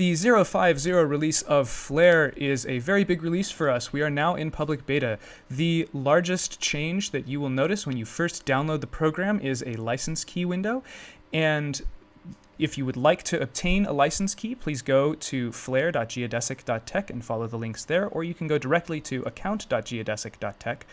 The 050 release of Flare is a very big release for us. We are now in public beta. The largest change that you will notice when you first download the program is a license key window. And if you would like to obtain a license key, please go to flare.geodesic.tech and follow the links there, or you can go directly to account.geodesic.tech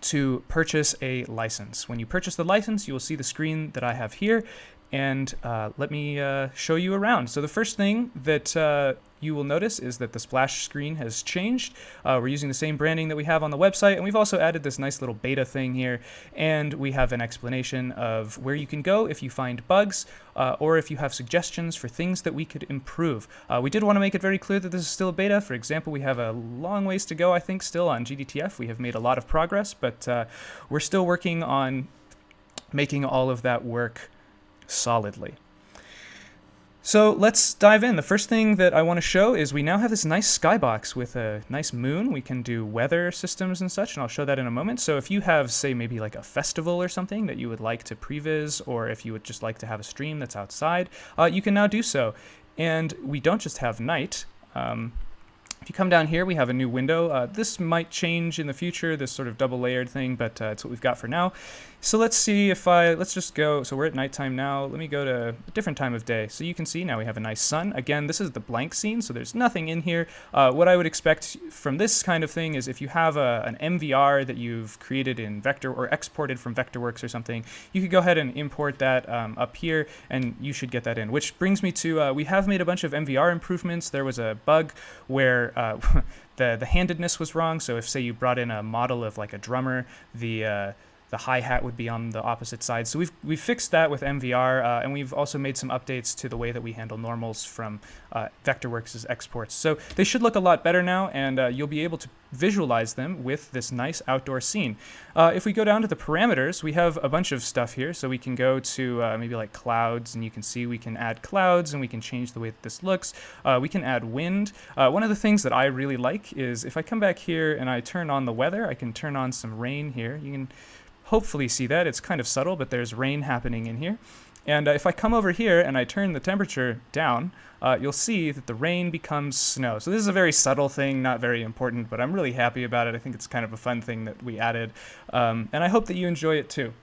to purchase a license. When you purchase the license, you will see the screen that I have here, and let me show you around. So the first thing that you will notice is that the splash screen has changed. We're using the same branding that we have on the website, and we've also added this nice little beta thing here, and we have an explanation of where you can go if you find bugs or if you have suggestions for things that we could improve. We did want to make it very clear that this is still a beta. For example, we have a long ways to go, I think, still on GDTF. We have made a lot of progress, but we're still working on making all of that work solidly. So let's dive in. The first thing that I want to show is we now have this nice skybox with a nice moon. We can do weather systems and such, and I'll show that in a moment. So if you have, say, maybe like a festival or something that you would like to previs, or if you would just like to have a stream that's outside, you can now do so. And we don't just have night. If you come down here, we have a new window. This might change in the future, this sort of double layered thing, but it's what we've got for now. So let's see if let's just go, so we're at nighttime now. Let me go to a different time of day. So you can see now we have a nice sun. Again, this is the blank scene, so there's nothing in here. What I would expect from this kind of thing is if you have an MVR that you've created in Vector or exported from Vectorworks or something, you could go ahead and import that up here, and you should get that in. Which brings me to, we have made a bunch of MVR improvements. There was a bug where the handedness was wrong. So if, say, you brought in a model of like a drummer, the hi-hat would be on the opposite side. So we've fixed that with MVR, and we've also made some updates to the way that we handle normals from Vectorworks' exports. So they should look a lot better now, and you'll be able to visualize them with this nice outdoor scene. If we go down to the parameters, we have a bunch of stuff here. So we can go to maybe like clouds, and you can see we can add clouds, and we can change the way that this looks. We can add wind. One of the things that I really like is if I come back here and I turn on the weather, I can turn on some rain here. You can hopefully see that. It's kind of subtle, but there's rain happening in here. And if I come over here and I turn the temperature down, you'll see that the rain becomes snow. So this is a very subtle thing, not very important, but I'm really happy about it. I think it's kind of a fun thing that we added, and I hope that you enjoy it too.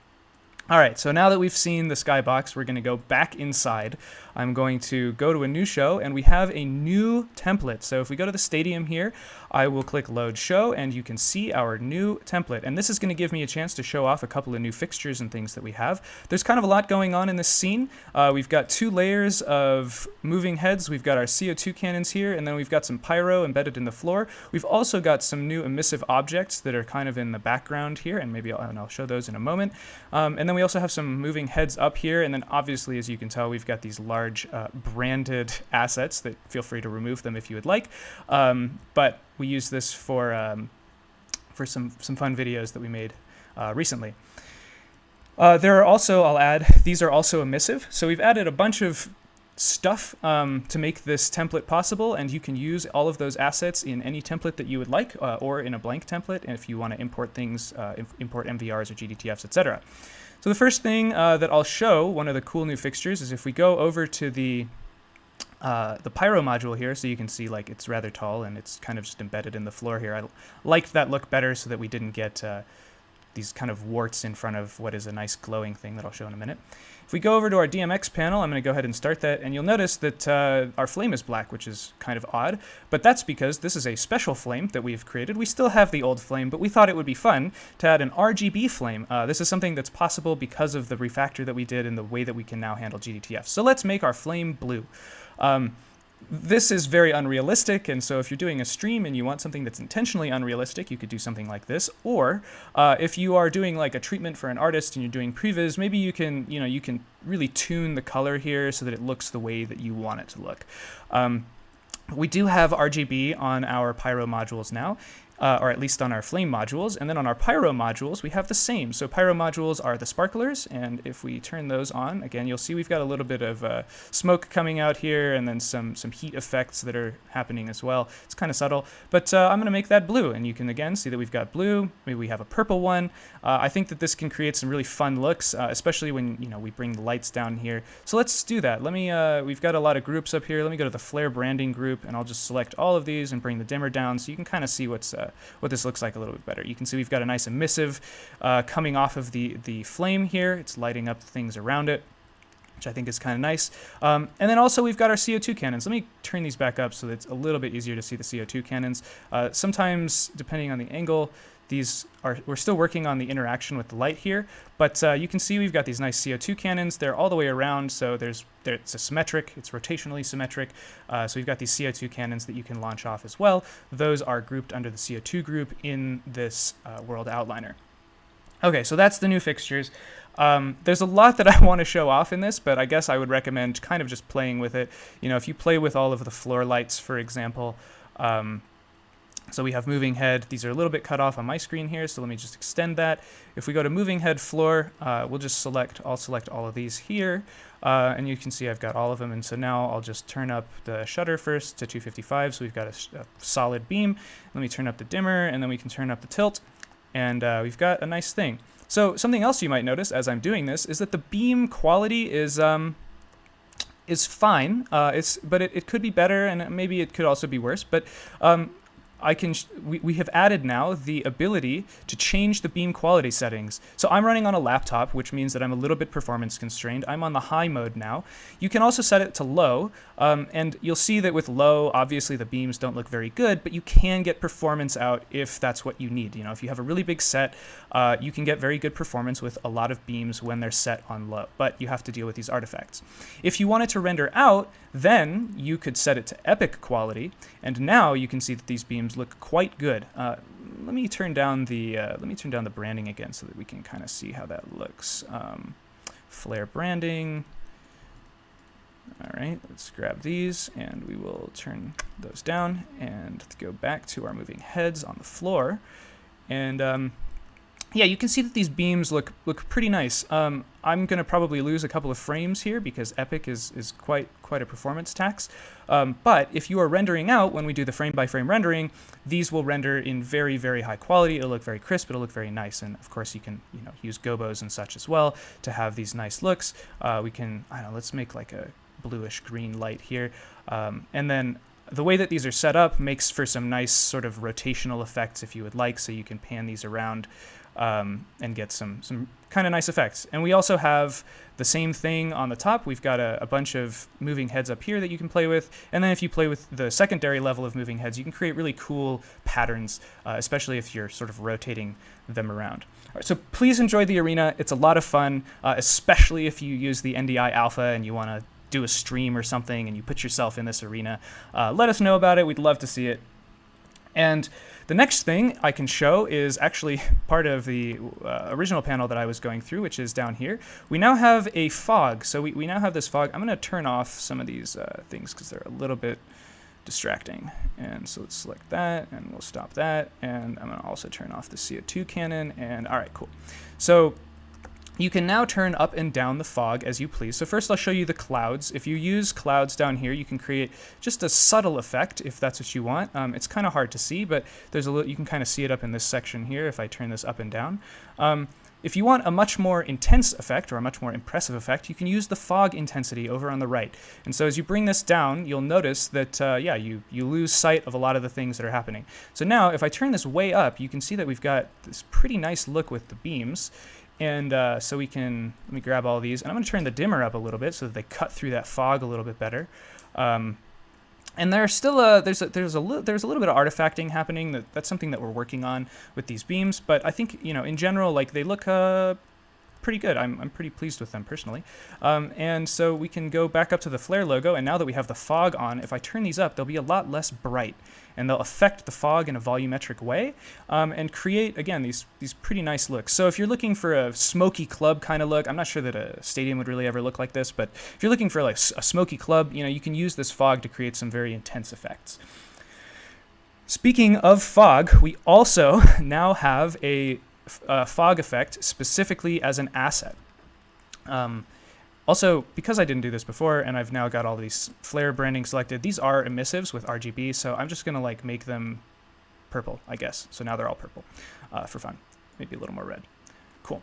All right, so now that we've seen the skybox, we're going to go back inside. I'm going to go to a new show, and we have a new template. So if we go to the stadium here, I will click Load Show, and you can see our new template. And this is going to give me a chance to show off a couple of new fixtures and things that we have. There's kind of a lot going on in this scene. We've got 2 layers of moving heads. We've got our CO2 cannons here, and then we've got some pyro embedded in the floor. We've also got some new emissive objects that are kind of in the background here, and maybe I'll show those in a moment. And then we also have some moving heads up here, and then obviously, as you can tell, we've got these large branded assets that feel free to remove them if you would like. But we use this for some fun videos that we made recently. There are also, I'll add, these are also emissive. So we've added a bunch of stuff to make this template possible, and you can use all of those assets in any template that you would like, or in a blank template if you want to import things, import MVRs or GDTFs, etc. So the first thing that I'll show, one of the cool new fixtures, is if we go over to the pyro module here, so you can see like it's rather tall and it's kind of just embedded in the floor here. I liked that look better so that we didn't get these kind of warts in front of what is a nice glowing thing that I'll show in a minute. If we go over to our DMX panel, I'm going to go ahead and start that, and you'll notice that our flame is black, which is kind of odd, but that's because this is a special flame that we've created. We still have the old flame, but we thought it would be fun to add an RGB flame. This is something that's possible because of the refactor that we did and the way that we can now handle GDTF. So let's make our flame blue. This is very unrealistic, and so if you're doing a stream and you want something that's intentionally unrealistic, you could do something like this. Or if you are doing like a treatment for an artist and you're doing previs, maybe you can, you can really tune the color here so that it looks the way that you want it to look. We do have RGB on our pyro modules now, or at least on our flame modules. And then on our pyro modules, we have the same. So pyro modules are the sparklers, and if we turn those on, again, you'll see we've got a little bit of smoke coming out here, and then some heat effects that are happening as well. It's kind of subtle, but I'm going to make that blue, and you can again see that we've got blue. Maybe we have a purple one. I think that this can create some really fun looks, especially when we bring the lights down here. So let's do that. Let me. We've got a lot of groups up here. Let me go to the flare branding group, and I'll just select all of these and bring the dimmer down, so you can kind of see what this looks like a little bit better. You can see we've got a nice emissive coming off of the flame here. It's lighting up the things around it, which I think is kind of nice. And then also we've got our CO2 cannons. Let me turn these back up so that it's a little bit easier to see the CO2 cannons. Sometimes, depending on the angle, we're still working on the interaction with the light here, but you can see we've got these nice CO2 cannons. They're all the way around, so it's a symmetric, it's rotationally symmetric. So we've got these CO2 cannons that you can launch off as well. Those are grouped under the CO2 group in this world outliner. Okay, so that's the new fixtures. There's a lot that I want to show off in this, but I guess I would recommend kind of just playing with it. If you play with all of the floor lights, for example, so we have moving head. These are a little bit cut off on my screen here, so let me just extend that. If we go to moving head floor, we'll just I'll select all of these here, and you can see I've got all of them. And so now I'll just turn up the shutter first to 255, so we've got a solid beam. Let me turn up the dimmer, and then we can turn up the tilt, and we've got a nice thing. So something else you might notice as I'm doing this is that the beam quality is fine. But it could be better, and maybe it could also be worse. But we have added now the ability to change the beam quality settings. So I'm running on a laptop, which means that I'm a little bit performance constrained. I'm on the high mode now. You can also set it to low, and you'll see that with low, obviously the beams don't look very good, but you can get performance out if that's what you need. If you have a really big set, you can get very good performance with a lot of beams when they're set on low, but you have to deal with these artifacts. If you want it to render out, then you could set it to epic quality, and now you can see that these beams look quite good. Let me turn down the branding again so that we can kind of see how that looks. Flare branding. All right, let's grab these, and we will turn those down and go back to our moving heads on the floor. And yeah, you can see that these beams look pretty nice. I'm going to probably lose a couple of frames here because Epic is quite a performance tax. But if you are rendering out, when we do the frame-by-frame rendering, these will render in very, very high quality. It'll look very crisp. It'll look very nice. And of course, you can use gobos and such as well to have these nice looks. We can, let's make like a bluish green light here. And then the way that these are set up makes for some nice sort of rotational effects if you would like, so you can pan these around and get some kind of nice effects. And we also have the same thing on the top. We've got a bunch of moving heads up here that you can play with. And then if you play with the secondary level of moving heads, you can create really cool patterns, especially if you're sort of rotating them around. All right, so please enjoy the arena. It's a lot of fun, especially if you use the NDI Alpha and you want to do a stream or something and you put yourself in this arena. Let us know about it. We'd love to see it. And the next thing I can show is actually part of the original panel that I was going through, which is down here. We now have a fog. So we now have this fog. I'm going to turn off some of these things because they're a little bit distracting. And so let's select that, and we'll stop that. And I'm going to also turn off the CO2 cannon. And all right, cool. So you can now turn up and down the fog as you please. So first I'll show you the clouds. If you use clouds down here, you can create just a subtle effect if that's what you want. It's kind of hard to see, but there's you can kind of see it up in this section here if I turn this up and down. If you want a much more intense effect or a much more impressive effect, you can use the fog intensity over on the right. And so as you bring this down, you'll notice that, yeah, you lose sight of a lot of the things that are happening. So now if I turn this way up, you can see that we've got this pretty nice look with the beams. And so let me grab all these, and I'm going to turn the dimmer up a little bit so that they cut through that fog a little bit better. And there's still there's a little bit of artifacting happening. That's something that we're working on with these beams. But I think in general, like, they look pretty good. I'm pretty pleased with them personally. And so we can go back up to the flare logo, and now that we have the fog on, if I turn these up, they'll be a lot less bright, and they'll affect the fog in a volumetric way, and create, again, these pretty nice looks. So if you're looking for a smoky club kind of look, I'm not sure that a stadium would really ever look like this, but if you're looking for like a smoky club, you can use this fog to create some very intense effects. Speaking of fog, we also now have a fog effect specifically as an asset. Also, because I didn't do this before, and I've now got all these flare branding selected, these are emissives with RGB, so I'm just going to like make them purple, I guess. So now they're all purple for fun. Maybe a little more red. Cool.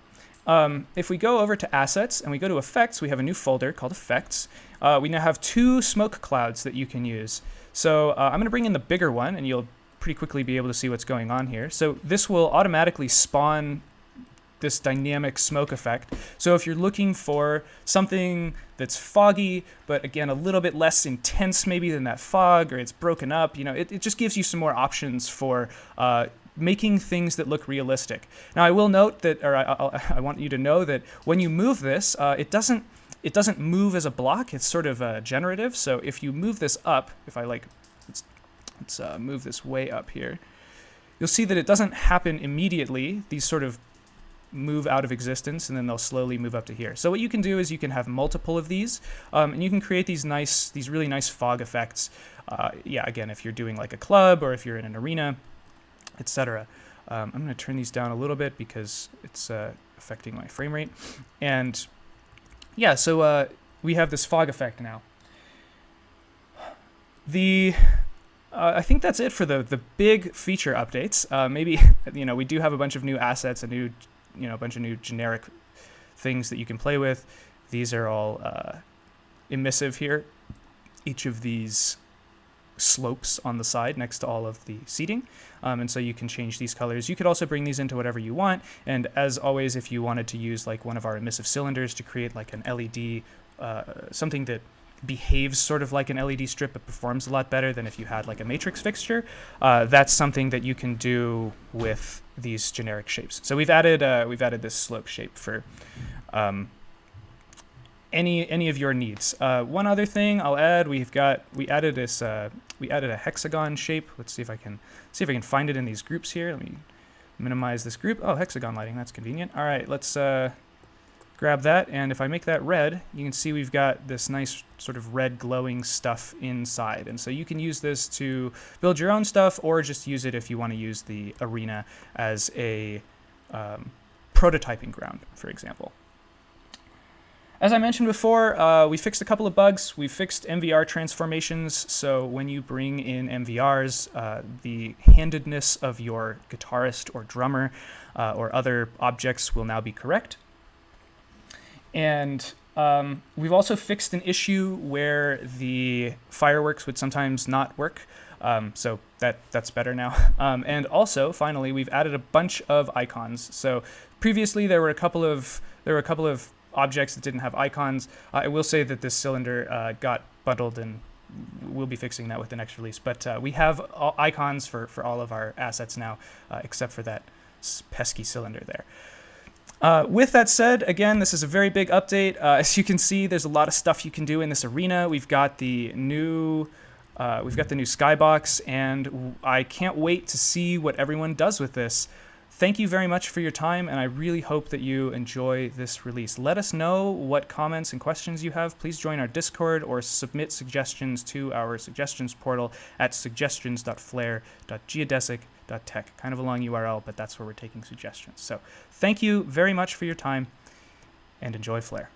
If we go over to Assets and we go to Effects, we have a new folder called Effects. We now have 2 smoke clouds that you can use. So I'm going to bring in the bigger one, and you'll pretty quickly be able to see what's going on here. So this will automatically spawn this dynamic smoke effect. So if you're looking for something that's foggy, but again, a little bit less intense maybe than that fog, or it's broken up, you know, it just gives you some more options for making things that look realistic. Now I will note that, or I want you to know that when you move this, it doesn't move as a block, it's sort of generative. So if you move this up, if I like, let's move this way up here, you'll see that it doesn't happen immediately. These sort of move out of existence, and then they'll slowly move up to here. So what you can do is you can have multiple of these, and you can create these really nice fog effects. Yeah, again, if you're doing like a club or if you're in an arena, etc. I'm going to turn these down a little bit because it's affecting my frame rate. And yeah, so we have this fog effect now. I think that's it for the big feature updates. Maybe we do have a bunch of new assets, a bunch of new generic things that you can play with. These are all emissive here. Each of these slopes on the side next to all of the seating, and so you can change these colors. You could also bring these into whatever you want, and as always, if you wanted to use like one of our emissive cylinders to create like an LED, something that behaves sort of like an LED strip but performs a lot better than if you had like a matrix fixture, that's something that you can do with these generic shapes. So we've added this slope shape for any of your needs. One other thing I'll add, we added a hexagon shape. Let's see if I can find it in these groups here. Let me minimize this group. Oh, Hexagon Lighting, that's convenient. All right, let's grab that, and if I make that red, you can see we've got this nice sort of red glowing stuff inside. And so you can use this to build your own stuff, or just use it if you want to use the arena as a prototyping ground, for example. As I mentioned before, we fixed a couple of bugs. We fixed MVR transformations, so when you bring in MVRs, the handedness of your guitarist or drummer or other objects will now be correct. And we've also fixed an issue where the fireworks would sometimes not work, so that's better now. And also, finally, we've added a bunch of icons. So previously there were a couple of objects that didn't have icons. I will say that this cylinder got bundled, and we'll be fixing that with the next release. But we have icons for all of our assets now, except for that pesky cylinder there. With that said, again, this is a very big update. As you can see, there's a lot of stuff you can do in this arena. We've got the new skybox, and I can't wait to see what everyone does with this. Thank you very much for your time, and I really hope that you enjoy this release. Let us know what comments and questions you have. Please join our Discord or submit suggestions to our suggestions portal at suggestions.flare.geodesic.tech. Kind of a long URL, but that's where we're taking suggestions. So thank you very much for your time, and enjoy Flare.